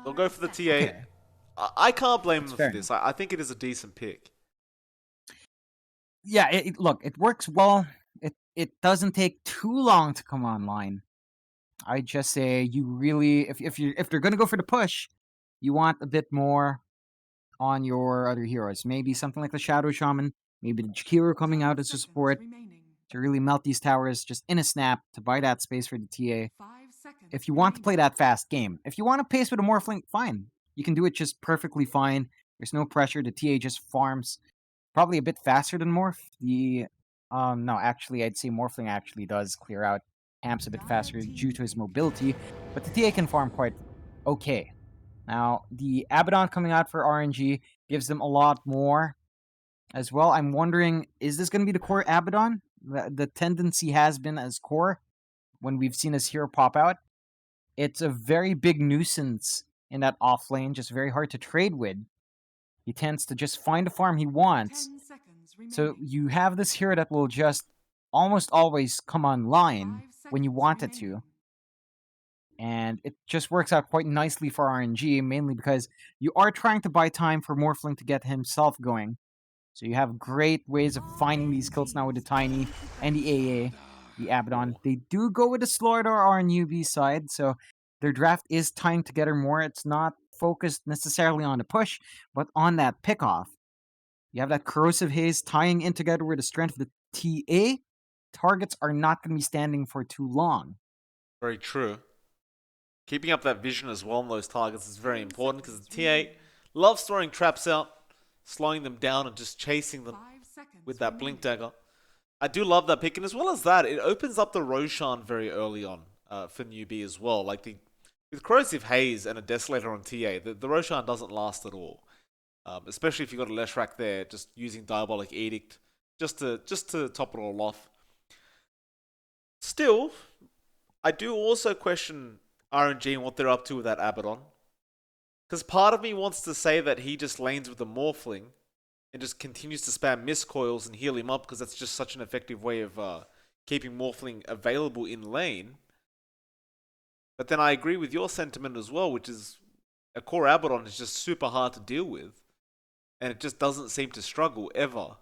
They'll go for the TA. Okay, I can't blame that's them for fair. this. I think it is a decent pick. Yeah, look, it works well. It doesn't take too long to come online. I just say you really, if they're gonna go for the push, you want a bit more on your other heroes. Maybe something like the Shadow Shaman, maybe the Jakiro coming out as a support to really melt these towers just in a snap to buy that space for the TA. If you want to play that fast game, if you want to pace with a Morphling, fine. You can do it just perfectly fine. There's no pressure. The TA just farms probably a bit faster than Morph. No, actually, I'd say Morphling actually does clear out amps a bit faster due to his mobility, but the TA can farm quite okay. Now, the Abaddon coming out for RNG gives them a lot more as well. I'm wondering, is this going to be the core Abaddon? The tendency has been as core when we've seen his hero pop out. It's a very big nuisance in that off lane, just very hard to trade with. He tends to just find a farm he wants. So you have this hero that will just almost always come online when you want it to. And it just works out quite nicely for RNG, mainly because you are trying to buy time for Morphling to get himself going. So you have great ways of finding these kills now with the Tiny and the AA, the Abaddon. They do go with the Slaughter or Newbee side, so their draft is tying together more. It's not focused necessarily on the push, but on that pickoff. You have that Corrosive Haze tying in together with the strength of the TA. Targets are not going to be standing for too long. Very true. Keeping up that vision as well on those targets is very important because the TA loves throwing traps out, slowing them down, and just chasing them with that blink dagger. I do love that pick, and as well as that, it opens up the Roshan very early on for Newbie as well. Like with Corrosive Haze and a Desolator on TA, the Roshan doesn't last at all. Especially if you've got a Leshrac there, just using Diabolic Edict just to top it all off. Still, I do also question RNG and what they're up to with that Abaddon. Because part of me wants to say that he just lanes with the Morphling and just continues to spam miscoils and heal him up because that's just such an effective way of keeping Morphling available in lane. But then I agree with your sentiment as well, which is a core Abaddon is just super hard to deal with. And it just doesn't seem to struggle ever.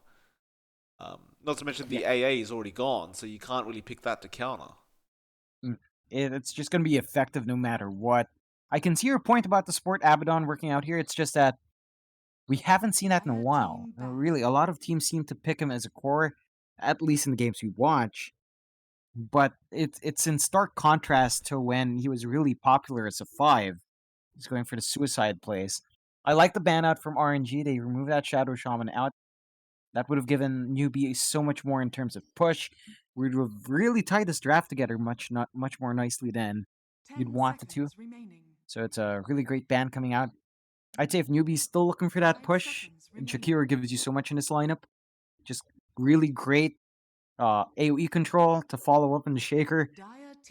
Not to mention the Yeah. AA is already gone, so you can't really pick that to counter. It's just going to be effective no matter what. I can see your point about the sport Abaddon working out here. It's just that we haven't seen that in a while. Really, a lot of teams seem to pick him as a core, at least in the games we watch. But it's in stark contrast to when he was really popular as a 5. He's going for the suicide plays. I like the ban out from RNG. They removed that Shadow Shaman out. That would have given Newbie so much more in terms of push. We would have really tied this draft together much more nicely than you'd want it to. So it's a really great ban coming out. I'd say if Newbie's still looking for that push, Jakiro gives you so much in this lineup. Just really great AoE control to follow up in the Shaker.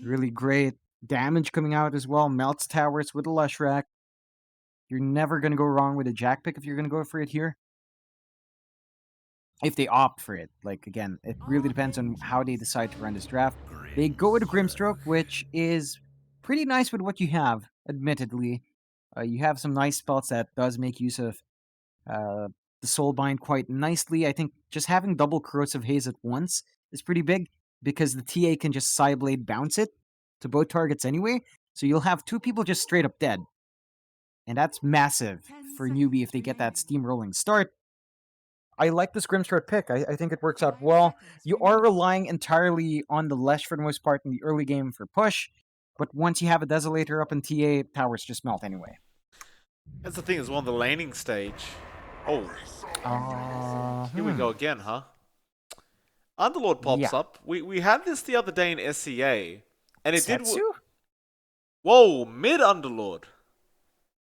Really great damage coming out as well. Melts towers with a Leshrac. You're never going to go wrong with a Jack pick if you're going to go for it here. If they opt for it. Like, again, it really depends on how they decide to run this draft. They go with a Grimstroke, which is pretty nice with what you have, admittedly. You have some nice spells that does make use of the Soulbind quite nicely. I think just having double Corrosive Haze at once is pretty big because the TA can just Psyblade bounce it to both targets anyway. So you'll have two people just straight up dead. And that's massive for Newbie if they get that steamrolling start. I like this Grimstart pick. I think it works out well. You are relying entirely on the Lesh for the most part in the early game for push, but once you have a Desolator up in TA, towers just melt anyway. That's the thing as well on the laning stage. Oh, here we go again, huh? Underlord pops Yeah. up. We had this the other day in SCA, and it did. Setsu? Whoa, mid Underlord.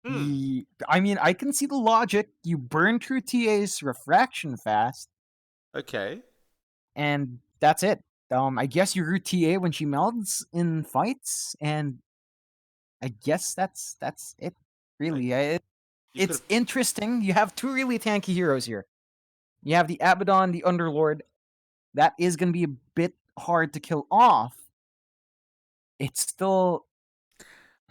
I mean, I can see the logic. You burn through TA's refraction fast, Okay. and that's it. I guess you root TA when she melts in fights, and I guess that's it. Really, You could it's have. interesting. You have two really tanky heroes here. You have the Abaddon, the Underlord. That is going to be a bit hard to kill off. It's still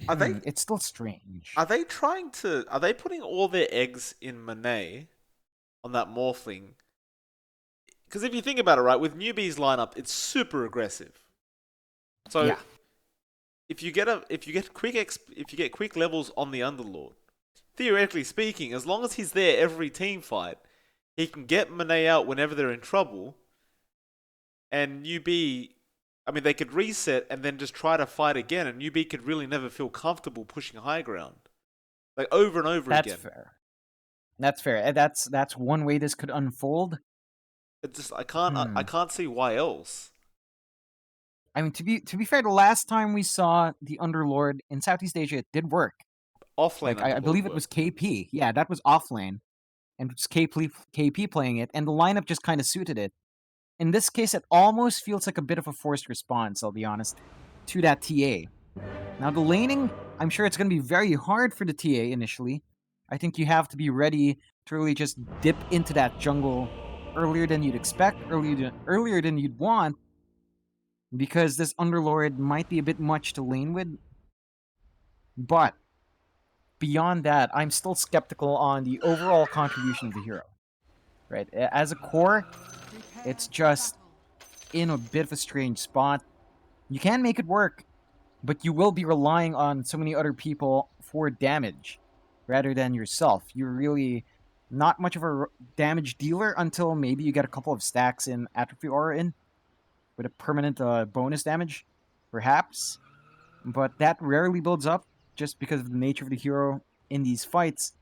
Are they It's still strange. are they trying to are they putting all their eggs in Monet on that Morphling? Because if you think about it, right, with Newbee's lineup, it's super aggressive. So Yeah. if you get quick levels on the Underlord, theoretically speaking, as long as he's there every team fight, he can get Monet out whenever they're in trouble. And Newbee, I mean, they could reset and then just try to fight again, and Newbee could really never feel comfortable pushing high ground, like over and over That's again. fair. That's fair. That's one way this could unfold. It's just I can't see why else. I mean, to be fair, the last time we saw the Underlord in Southeast Asia, it did work. Offlane Like I Underlord believe it was KP. Yeah, that was offlane, and it's KP playing it, and the lineup just kind of suited it. In this case, it almost feels like a bit of a forced response. I'll be honest, to that TA. Now the laning, I'm sure it's going to be very hard for the TA initially. I think you have to be ready to really just dip into that jungle earlier than you'd expect, earlier than you'd want, because this Underlord might be a bit much to lane with. But beyond that, I'm still skeptical on the overall contribution of the hero. Right? As a core, it's just in a bit of a strange spot. You can make it work, but you will be relying on so many other people for damage rather than yourself. You're really not much of a damage dealer until maybe you get a couple of stacks in Atrophy Aura in with a permanent bonus damage, perhaps. But that rarely builds up just because of the nature of the hero in these fights.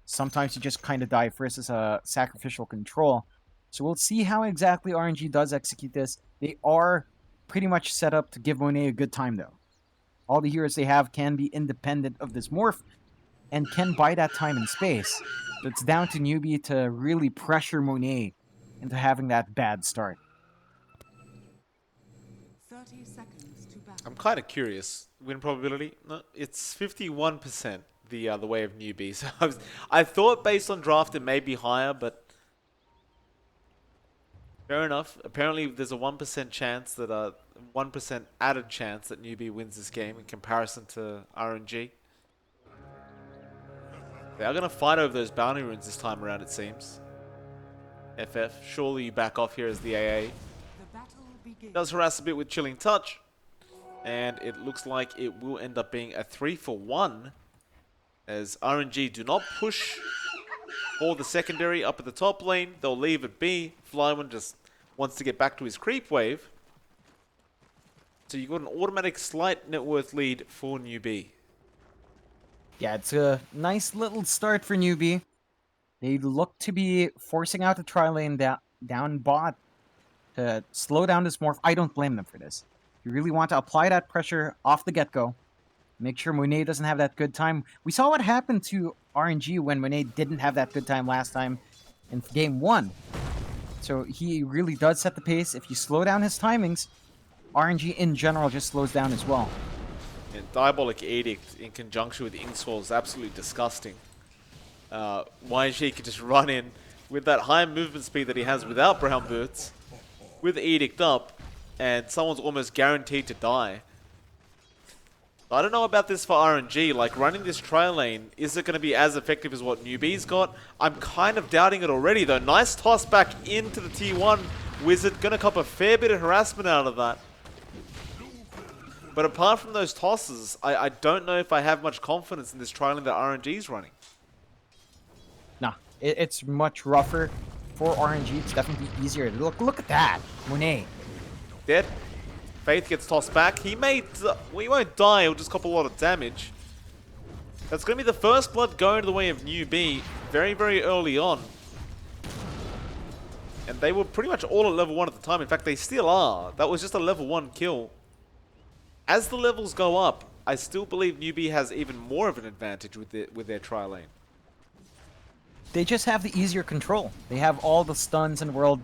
Sometimes you just kind of die first as a sacrificial control. So we'll see how exactly RNG does execute this. They are pretty much set up to give Monet a good time, though. All the heroes they have can be independent of this morph and can buy that time and space. So it's down to Newbee to really pressure Monet into having that bad start. 30 seconds to battle. I'm kind of curious. Win probability? No, it's 51% the way of Newbee. So I thought based on draft it may be higher, but fair enough. Apparently there's a 1% chance that 1% added chance that Newbee wins this game in comparison to RNG. They are gonna fight over those bounty runes this time around, it seems. FF, surely you back off here as the AA. The battle begins. Does harass a bit with Chilling Touch. And it looks like it will end up being a 3-for-1. As RNG do not push for the secondary up at the top lane. They'll leave it be. Flyone just wants to get back to his creep wave. So you got an automatic slight net worth lead for Newbee. Yeah, it's a nice little start for Newbee. They look to be forcing out the tri-lane down bot to slow down this morph. I don't blame them for this. You really want to apply that pressure off the get-go. Make sure Monet doesn't have that good time. We saw what happened to RNG when Monet didn't have that good time last time in game 1. So he really does set the pace. If you slow down his timings, RNG in general just slows down as well. And Diabolic Edict in conjunction with Inkswell is absolutely disgusting. YG could just run in with that high movement speed that he has without Brown Boots, with Edict up, and someone's almost guaranteed to die. I don't know about this for RNG, like running this tri-lane, is it going to be as effective as what Newbee's got? I'm kind of doubting it already though. Nice toss back into the T1 Wizard, going to cop a fair bit of harassment out of that. But apart from those tosses, I don't know if I have much confidence in this tri-lane that RNG's running. Nah, it's much rougher for RNG. It's definitely easier. Look at that, Monet. Dead. Faith gets tossed back. He won't die, he'll just cop a lot of damage. That's going to be the first blood going to the way of Newbee very, very early on. And they were pretty much all at level 1 at the time. In fact, they still are. That was just a level 1 kill. As the levels go up, I still believe Newbee has even more of an advantage with their tri-lane. They just have the easier control. They have all the stuns in the world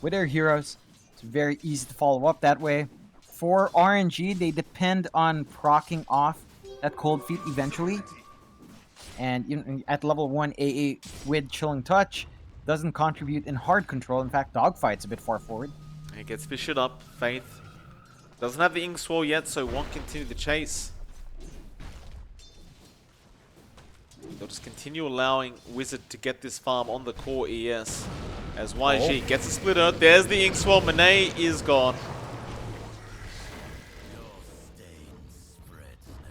with their heroes. It's very easy to follow up that way. For RNG, they depend on proccing off that cold feet eventually. And you know, at level 1 AA with Chilling Touch, doesn't contribute in hard control. In fact, Dogfight's a bit far forward. He gets fished up. Faith doesn't have the Inkswell yet, so won't continue the chase. They'll just continue allowing Wizard to get this farm on the core ES. As YG gets a split earth. There's the Inkswell. Monet is gone.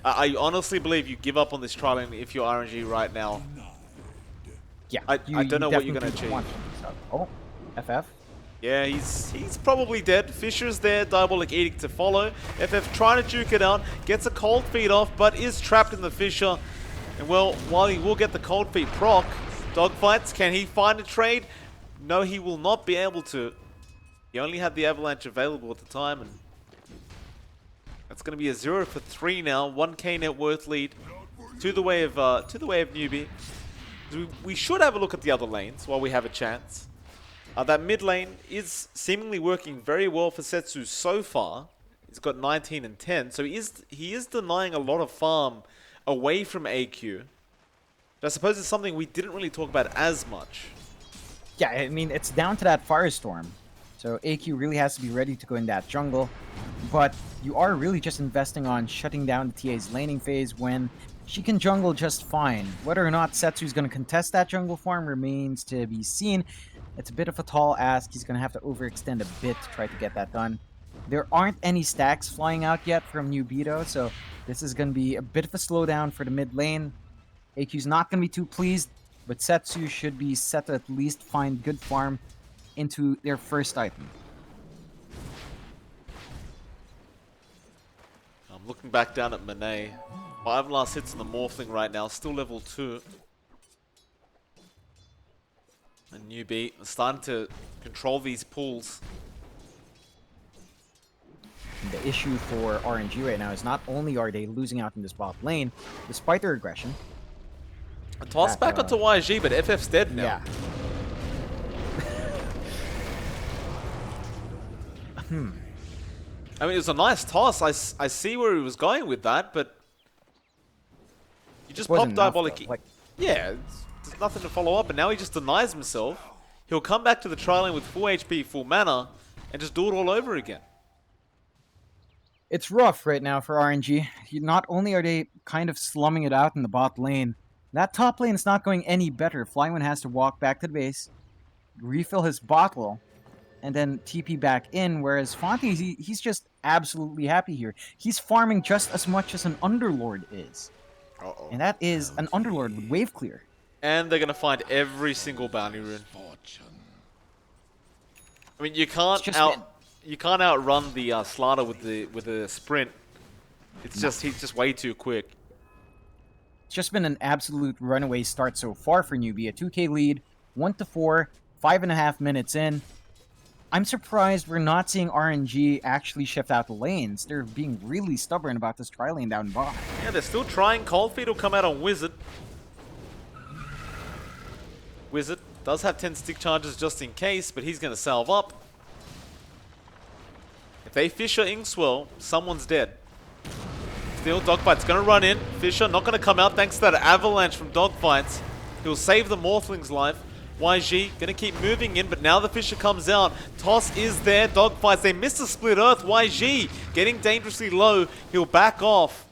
I honestly believe you give up on this trialing if you're RNG right now. Yeah, I don't know what you're going to definitely achieve. want FF. Yeah, he's probably dead. Fisher's there, Diabolic Edict to follow. FF trying to juke it out, gets a cold feet off, but is trapped in the Fisher. And well, while he will get the cold feet proc, dogfights, can he find a trade? No, he will not be able to. He only had the Avalanche available at the time, and that's going to be a 0 for 3 now. 1k net worth lead to the way of Newbee. We should have a look at the other lanes while we have a chance. That mid lane is seemingly working very well for Setsu so far. He's got 19 and 10, so he is denying a lot of farm away from AQ. But I suppose it's something we didn't really talk about as much. Yeah, I mean, it's down to that Firestorm. So AQ really has to be ready to go in that jungle. But you are really just investing on shutting down the TA's laning phase when she can jungle just fine. Whether or not Setsu's going to contest that jungle farm remains to be seen. It's a bit of a tall ask. He's going to have to overextend a bit to try to get that done. There aren't any stacks flying out yet from Newbee, so this is going to be a bit of a slowdown for the mid lane. AQ's not going to be too pleased, but Setsu should be set to at least find good farm into their first item. I'm looking back down at Monet. 5 last hits in the Morphling right now, still level 2. And Newbee starting to control these pools. The issue for RNG right now is not only are they losing out in this bot lane, despite their aggression. A toss back onto YG, but FF's dead now. Yeah. I mean, it was a nice toss. I see where he was going with that, but you just pop Diabolic. Yeah, there's nothing to follow up, and now he just denies himself. He'll come back to the trialing with full HP, full mana, and just do it all over again. It's rough right now for RNG. Not only are they kind of slumming it out in the bot lane, that top lane is not going any better. Flyman has to walk back to the base, refill his bottle, and then TP back in, whereas Fonte, he's just absolutely happy here. He's farming just as much as an Underlord is. And that is an Underlord with wave clear. And they're going to find every single bounty rune. I mean, you can't outrun the Slaughter with the sprint. It's just he's just way too quick. It's just been an absolute runaway start so far for Newbee. A 2k lead, 1-4, 5.5 minutes in. I'm surprised we're not seeing RNG actually shift out the lanes. They're being really stubborn about this tri lane down bottom. Yeah, they're still trying. Cold Feet will come out on Wizard. Wizard does have 10 stick charges just in case, but he's going to salve up. If they Fisher Inkswell, someone's dead. Still, Dogfight's going to run in. Fisher not going to come out thanks to that avalanche from Dogfights. He'll save the Morphling's life. YG going to keep moving in, but now the Fisher comes out. Toss is there. Dogfights, they missed a split earth. YG getting dangerously low. He'll back off.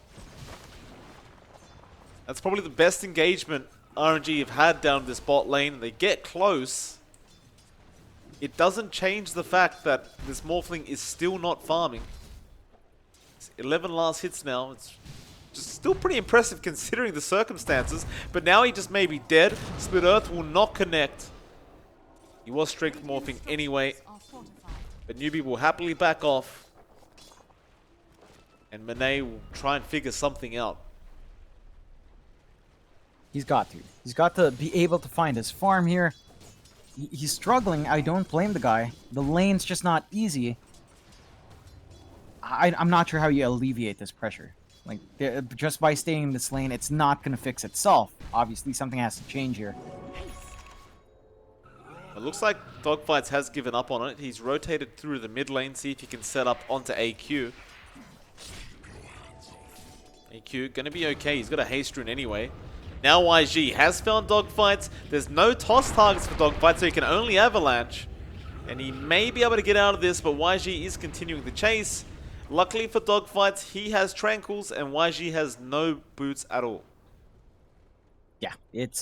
That's probably the best engagement RNG have had down this bot lane. They get close. It doesn't change the fact that this Morphling is still not farming. It's 11 last hits now. It's just still pretty impressive considering the circumstances. But now he just may be dead. Split Earth will not connect. He was strength morphing anyway. But Newbee will happily back off. And Monet will try and figure something out. He's got to. He's got to be able to find his farm here. He's struggling. I don't blame the guy. The lane's just not easy. I'm not sure how you alleviate this pressure. Like, just by staying in this lane, it's not going to fix itself. Obviously, something has to change here. It looks like Dogfights has given up on it. He's rotated through the mid lane, see if he can set up onto AQ. AQ, going to be okay. He's got a haste rune anyway. Now YG has found Dogfights. There's no toss targets for Dogfights, so he can only avalanche. And he may be able to get out of this, but YG is continuing the chase. Luckily for Dogfights, he has Tranquils, and YG has no boots at all. Yeah, it's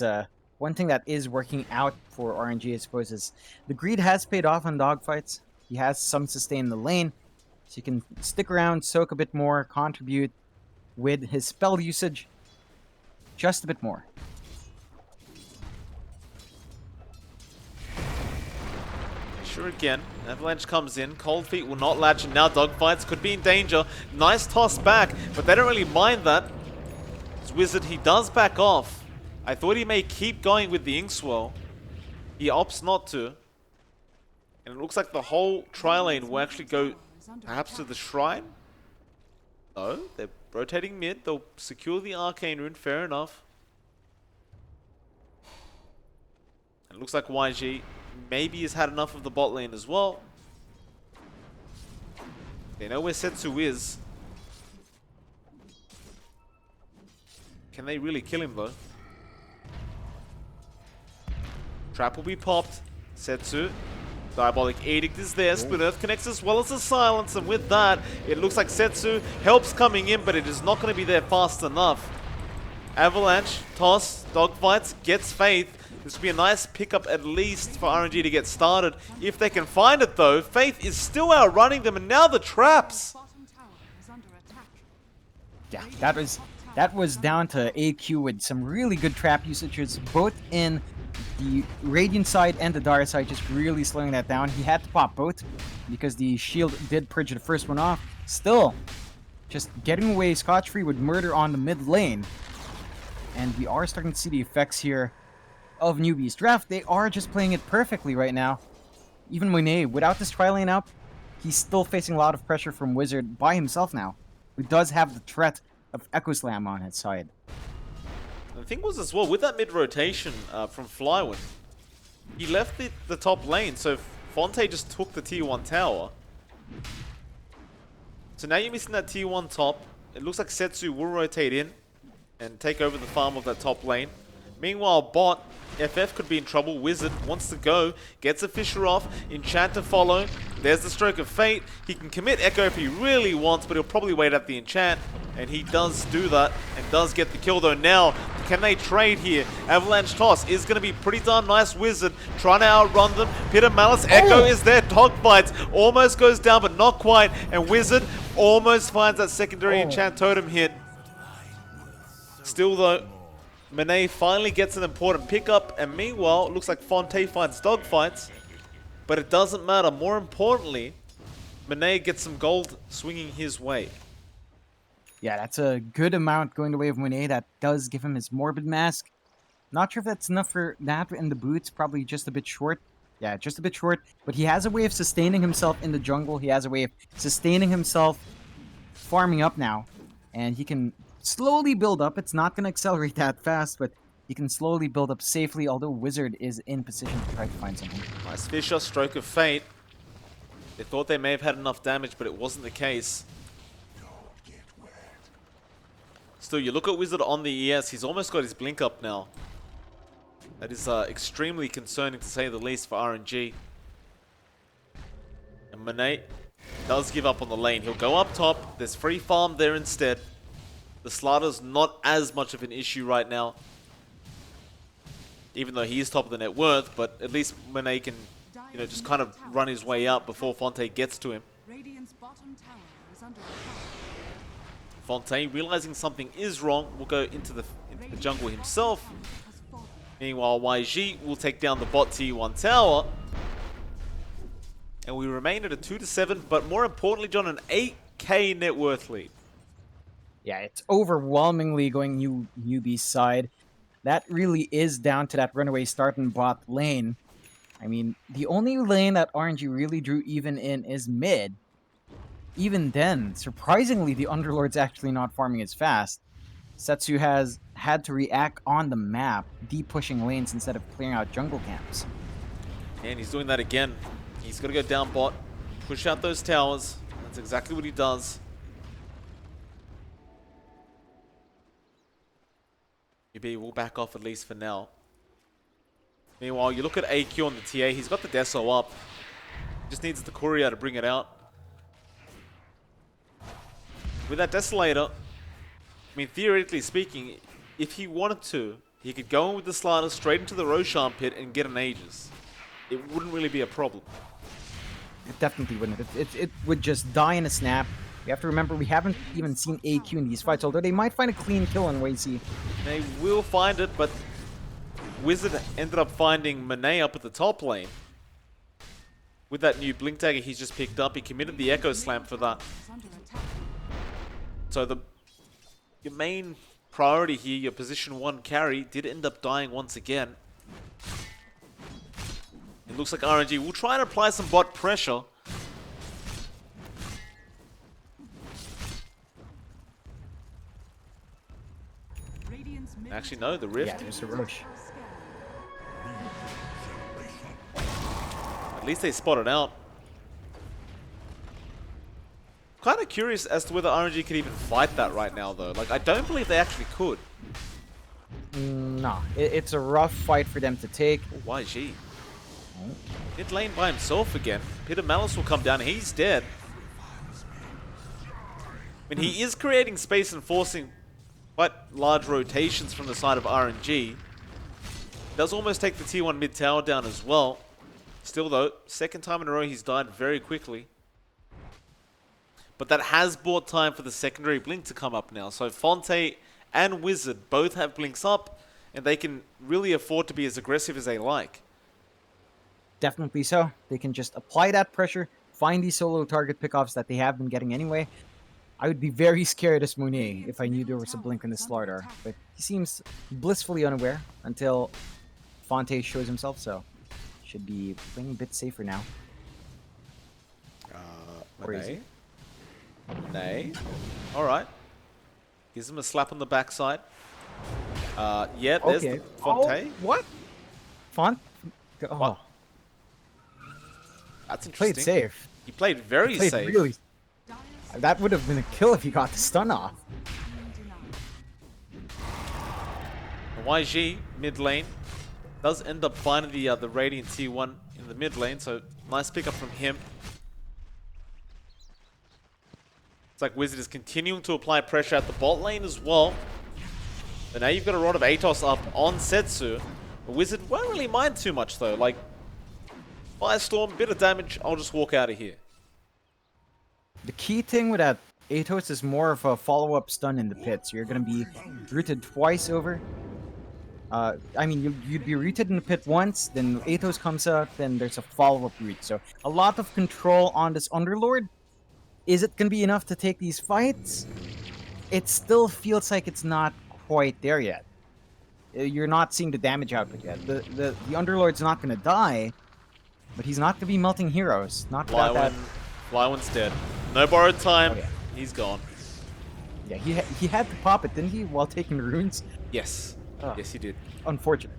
one thing that is working out for RNG, I suppose, is the greed has paid off on dogfights. He has some sustain in the lane, so he can stick around, soak a bit more, contribute with his spell usage just a bit more. Sure again. Avalanche comes in. Cold Feet will not latch, and now Dogfights could be in danger. Nice toss back, but they don't really mind that. This Wizard, he does back off. I thought he may keep going with the Inkswell. He opts not to. And it looks like the whole tri-lane will actually go perhaps to the Shrine. No, they're rotating mid. They'll secure the Arcane Rune. Fair enough. And it looks like YG maybe has had enough of the bot lane as well. They know where Setsu is. Can they really kill him though? Trap will be popped. Setsu. Diabolic Edict is there. Split Earth connects as well as the Silence. And with that, it looks like Setsu helps coming in, but it is not going to be there fast enough. Avalanche, toss, dogfights, gets Faith. This would be a nice pickup at least for RNG to get started. If they can find it though, Faith is still outrunning them, and now the traps. Bottom tower is under attack. Yeah, that was down to AQ with some really good trap usages, both in the Radiant side and the Dara side, just really slowing that down. He had to pop both because the shield did purge the first one off. Still, just getting away scotch-free with murder on the mid lane. And we are starting to see the effects here of Newbee's draft. They are just playing it perfectly right now. Even Monet, without this tri-lane up, he's still facing a lot of pressure from Wizard by himself now, who does have the threat of Echo Slam on his side. The thing was as well, with that mid-rotation from Flywind, he left the top lane, so Fonte just took the tier 1 tower. So now you're missing that tier 1 top. It looks like Setsu will rotate in and take over the farm of that top lane. Meanwhile, bot, FF could be in trouble. Wizard wants to go, gets a Fisher off, Enchant to follow. There's the Stroke of Fate. He can commit Echo if he really wants, but he'll probably wait at the Enchant. And he does do that, and does get the kill though. Now, can they trade here? Avalanche toss is going to be pretty darn nice. Wizard trying to outrun them. Pit of Malice, Echo is there. Dogfights almost goes down, but not quite. And Wizard almost finds that secondary Enchant totem hit. Still though, Monet finally gets an important pickup, and meanwhile, it looks like Fonte finds Dogfights. But it doesn't matter. More importantly, Monet gets some gold swinging his way. Yeah, that's a good amount going the way of Monet. That does give him his Morbid Mask. Not sure if that's enough for that in the boots. Probably just a bit short. Yeah, just a bit short. But he has a way of sustaining himself in the jungle. He has a way of sustaining himself, farming up now. And he can slowly build up. It's not going to accelerate that fast, but he can slowly build up safely, although Wizard is in position to try to find something. Nice Fisher, Stroke of Fate. They thought they may have had enough damage, but it wasn't the case. Still, you look at Wizard on the ES, he's almost got his blink up now. That is extremely concerning to say the least for RNG. And Monet does give up on the lane. He'll go up top. There's free farm there instead. The Slatter's not as much of an issue right now. Even though he is top of the net worth, but at least Monet can, you know, just kind of run his way up before Fonte gets to him. Radiant's bottom tower is under attack. Fonte, realizing something is wrong, will go into the jungle himself. Meanwhile, YG will take down the bot tier 1 tower. And we remain at a 2-7, but more importantly, John, an 8k net worth lead. Yeah, it's overwhelmingly going Newbee's side. That really is down to that runaway start in bot lane. I mean, the only lane that RNG really drew even in is mid. Even then, surprisingly, the Underlord's actually not farming as fast. Setsu has had to react on the map, de-pushing lanes instead of clearing out jungle camps. And he's doing that again. He's got to go down bot, push out those towers. That's exactly what he does. Newbee will back off at least for now. Meanwhile, you look at AQ on the TA. He's got the Deso up. Just needs the courier to bring it out. With that Desolator, I mean, theoretically speaking, if he wanted to, he could go in with the slider straight into the Roshan pit and get an Aegis. It wouldn't really be a problem. It definitely wouldn't. It would just die in a snap. You have to remember, we haven't even seen AQ in these fights, although they might find a clean kill on YC. They will find it, but Wizard ended up finding Monet up at the top lane. With that new Blink Dagger he's just picked up, he committed the Echo Slam for that. Is under attack. So your main priority here, your position 1 carry, did end up dying once again. It looks like RNG will try and apply some bot pressure. Radiant's middle Actually, no, the Rift. Yeah, there's a Roche. At least they spotted out. Kind of curious as to whether RNG could even fight that right now, though. Like, I don't believe they actually could. No, it's a rough fight for them to take. Oh, YG. Mid lane by himself again. Peter Malice will come down. He's dead. I mean, he is creating space and forcing quite large rotations from the side of RNG. Does almost take the T1 mid tower down as well. Still, though, second time in a row he's died very quickly. But that has bought time for the secondary blink to come up now. So Fonte and Wizard both have blinks up, and they can really afford to be as aggressive as they like. Definitely so. They can just apply that pressure, find these solo target pickoffs that they have been getting anyway. I would be very scared as Monet if I knew there was a blink in the Slardar, but he seems blissfully unaware until Fonte shows himself, so should be playing a bit safer now. Or is he? Nay. Alright. Gives him a slap on the backside. Yeah, there's Okay. the Fonte. Oh, what? Font? Oh, What? That's played interesting. safe. He played very Played safe. really. Dyer's That would have been a kill if he got the stun off. being denied. YG, mid lane, does end up finding the Radiant T1 in the mid lane, so nice pickup from him. It's like Wizard is continuing to apply pressure at the bot lane as well. And now you've got a Rod of Atos up on Setsu. The Wizard won't really mind too much though, like Firestorm, bit of damage, I'll just walk out of here. The key thing with that Atos is more of a follow-up stun in the pit, so you're going to be rooted twice over. I mean, you'd be rooted in the pit once, then Atos comes out, then there's a follow-up root. So a lot of control on this Underlord. Is it going to be enough to take these fights? It still feels like it's not quite there yet. You're not seeing the damage output yet. The Underlord's not going to die, but he's not going to be melting heroes. Not without that. Flywin's dead. No borrowed time, Oh, yeah. he's gone. Yeah, he had to pop it, didn't he, while taking runes? Yes, Oh. yes he did. Unfortunate.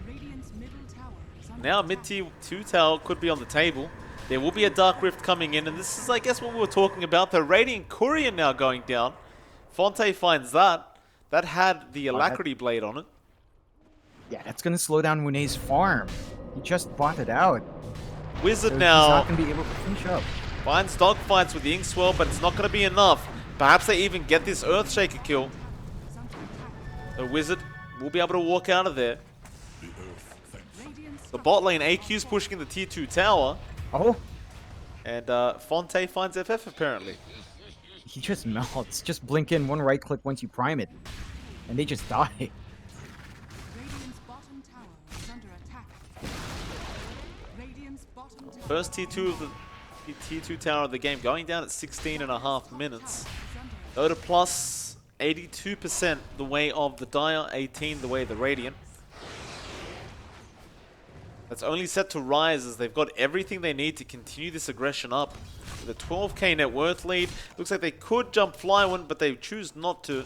Radiant's middle tower is under Now attack. mid T2 tower could be on the table. There will be a Dark Rift coming in, and this is, I guess, what we were talking about. The Radiant Courier now going down. Fonte finds that. That had the Alacrity Blade on it. Yeah, that's going to slow down Munet's farm. He just bought it out. Wizard So he's now not going to be able to finish up. finds dogfights with the Inkswell, but it's not going to be enough. Perhaps they even get this Earthshaker kill. Is under attack. The Wizard will be able to walk out of there. Radiant's The bot lane AQ's pushing in the T2 tower, Oh, and Fonte finds FF apparently. he just melts. Just blink in one right click once you prime it. And they just die. Radiant's bottom tower is under attack. Radiant's bottom tower First T2 of the T2 tower of the game going down at 16.5 minutes. is under Dota plus 82% the way of the Dire, 18 the way of the Radiant. That's only set to rise as they've got everything they need to continue this aggression up. With a 12k net worth lead, looks like they could jump Flywind, but they choose not to.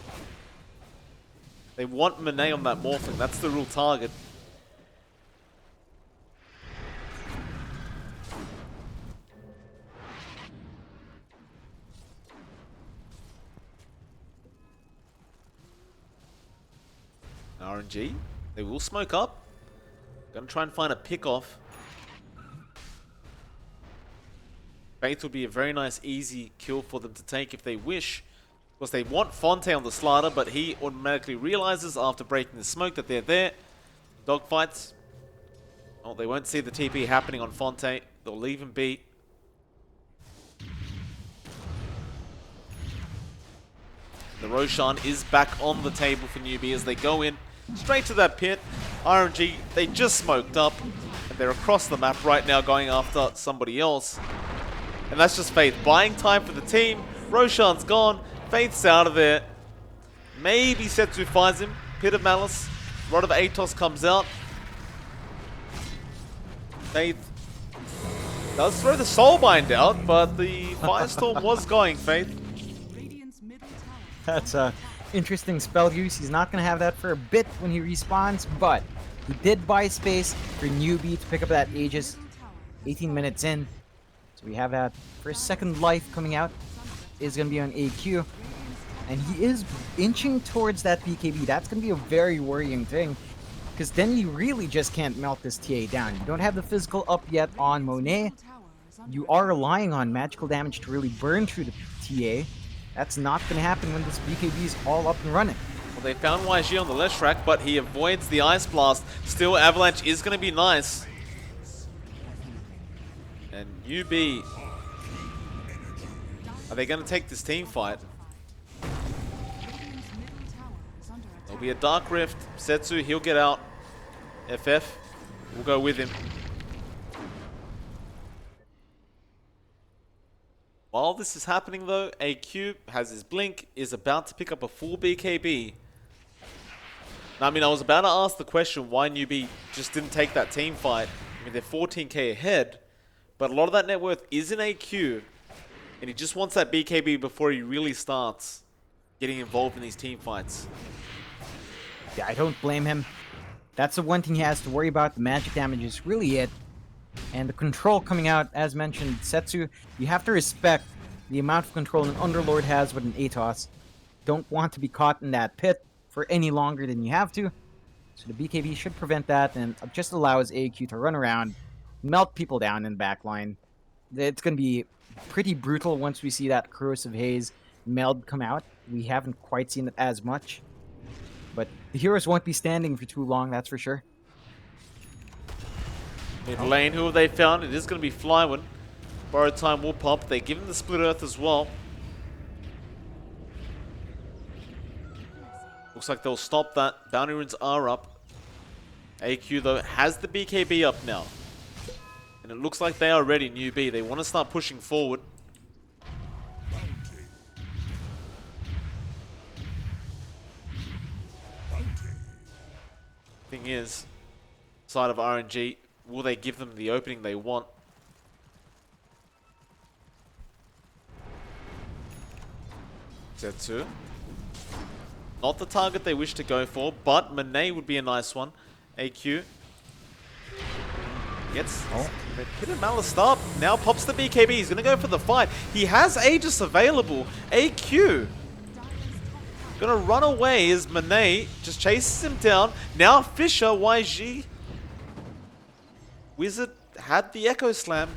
They want Monet on that Morphling, that's the real target. RNG, they will smoke up. Gonna try and find a pick off. Faith would be a very nice, easy kill for them to take if they wish. Of course, they want Fonte on the slider, but he automatically realizes after breaking the smoke that they're there. Dogfights. Oh, they won't see the TP happening on Fonte. They'll leave him be. The Roshan is back on the table for Newbee as they go in straight to that pit. RNG, they just smoked up, and they're across the map right now going after somebody else. And that's just Faith buying time for the team. Roshan's gone. Faith's out of there. Maybe Setsu finds him. Pit of Malice. Rod of Atos comes out. Faith does throw the Soulbind out, but the Firestorm was going, Faith. Radiant's middle tower. That's a interesting spell use. He's not going to have that for a bit when he respawns, but he did buy space for Newbee to pick up that Aegis 18 minutes in. So we have that first second life coming out. Is going to be on AQ. And he is inching towards that BKB. That's going to be a very worrying thing. Because then you really just can't melt this TA down. You don't have the physical up yet on Monet. You are relying on magical damage to really burn through the TA. That's not going to happen when this BKB is all up and running. Well, they found YG on the left track, but he avoids the Ice Blast. Still, Avalanche is going to be nice. And UB, are they going to take this team fight? There'll be a Dark Rift. Setsu, he'll get out. FF, we'll go with him. While this is happening though, AQ has his blink, is about to pick up a full BKB. Now, I mean, I was about to ask the question why Newbee just didn't take that team fight. I mean, they're 14k ahead, but a lot of that net worth is in AQ, and he just wants that BKB before he really starts getting involved in these team fights. Yeah, I don't blame him. That's the one thing he has to worry about. The magic damage is really it. And the control coming out, as mentioned, Setsu, you have to respect the amount of control an Underlord has with an Atos. Don't want to be caught in that pit for any longer than you have to. So the BKB should prevent that and just allows AQ to run around, melt people down in the backline. It's going to be pretty brutal once we see that Corrosive Haze meld come out. We haven't quite seen it as much. But the heroes won't be standing for too long, that's for sure. Mid lane, who have they found? It is going to be Flywind. Borrowed time will pop. They give him the Split Earth as well. Looks like they'll stop that. Bounty runes are up. AQ, though, has the BKB up now. And it looks like they are ready, Newbee. They want to start pushing forward. Thing is, side of RNG, will they give them the opening they want? Zetsu. Not the target they wish to go for, but Monet would be a nice one. AQ. Gets Pit of Malice up. Now pops the BKB. He's going to go for the fight. He has Aegis available. AQ. Gonna run away as Monet just chases him down. Now Fisher, YG. Wizard had the Echo Slam.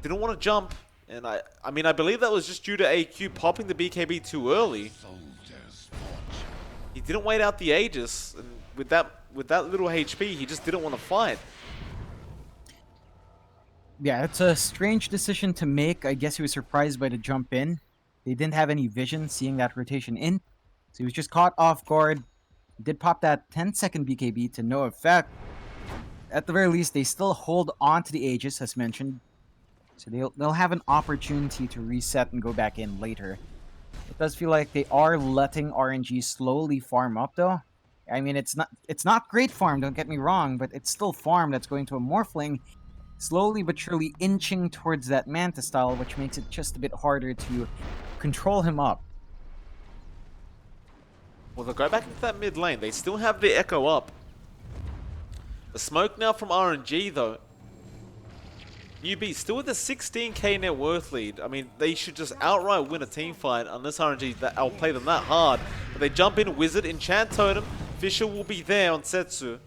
Didn't want to jump. And I mean, I believe that was just due to AQ popping the BKB too early. He didn't wait out the Aegis. And with that little HP, he just didn't want to fight. Yeah, it's a strange decision to make. I guess he was surprised by the jump in. They didn't have any vision seeing that rotation in. So he was just caught off guard. Did pop that 10-second BKB to no effect. At the very least, they still hold on to the Aegis, as mentioned. So they'll have an opportunity to reset and go back in later. It does feel like they are letting RNG slowly farm up, though. I mean, it's not great farm, don't get me wrong, but it's still farm that's going to a Morphling, slowly but surely inching towards that Manta style, which makes it just a bit harder to control him up. Well, they'll go back into that mid lane. They still have the Echo up. The smoke now from RNG, though. Newbee still with a 16k net worth lead. I mean, they should just outright win a team fight unless RNG outplay them that hard. But they jump in, Wizard, Enchant Totem. Fisher will be there on Setsu.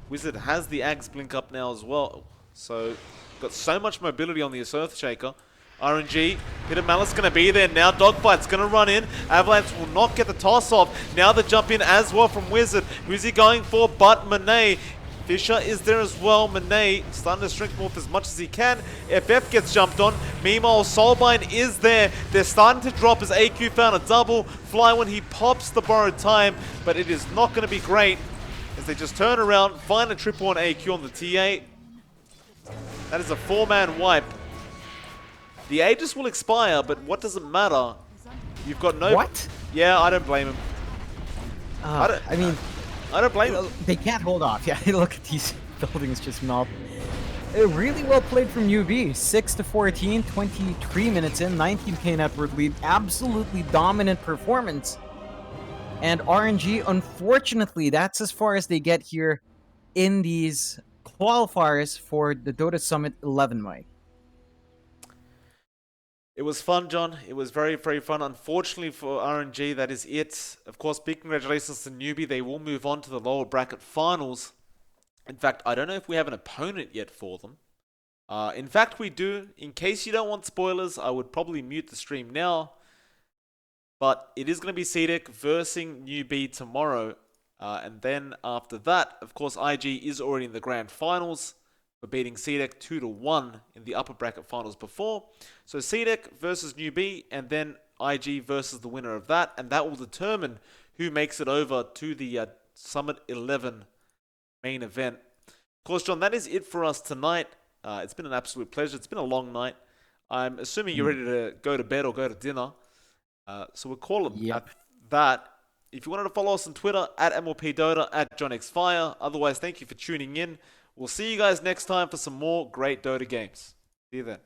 Wizard has the Axe blink up now as well. So, got so much mobility on the Earthshaker. RNG, Hidden Malice going to be there now. Dogfight's going to run in. Avalanche will not get the toss off. Now the jump in as well from Wizard. Who's he going for? But Monet. Fisher is there as well. Monet starting to strength morph as much as he can. FF gets jumped on. Meanwhile, Soulbind is there. They're starting to drop as AQ found a double. Fly when he pops the borrowed time, but it is not going to be great as they just turn around, find a triple on AQ on the TA. That is a 4-man wipe. The Aegis will expire, but what does it matter? You've got no... What? Yeah, I don't blame him. I don't blame him. They can't hold off. Yeah, look at these buildings just melt. Really well played from Newbee. 6-14, 23 minutes in, 19k net worth lead. Absolutely dominant performance. And RNG, unfortunately, that's as far as they get here in these qualifiers for the Dota Summit 11, Mike. It was fun, John. It was very, very fun. Unfortunately for RNG, that is it. Of course, big congratulations to Newbee. They will move on to the lower bracket finals. In fact, I don't know if we have an opponent yet for them. In fact, we do. In case you don't want spoilers, I would probably mute the stream now. But it is going to be CDEC versus Newbee tomorrow. And then after that, of course, IG is already in the grand finals. For beating CDEC 2-1 in the upper bracket finals before. So CDEC versus Newbee, and then IG versus the winner of that, and that will determine who makes it over to the Summit 11 main event. Of course, John, that is it for us tonight. It's been an absolute pleasure. It's been a long night. I'm assuming you're ready to go to bed or go to dinner. So we'll call it at that. If you wanted to follow us on Twitter, at MLPDota, at JohnXFire. Otherwise, thank you for tuning in. We'll see you guys next time for some more great Dota games. See you then.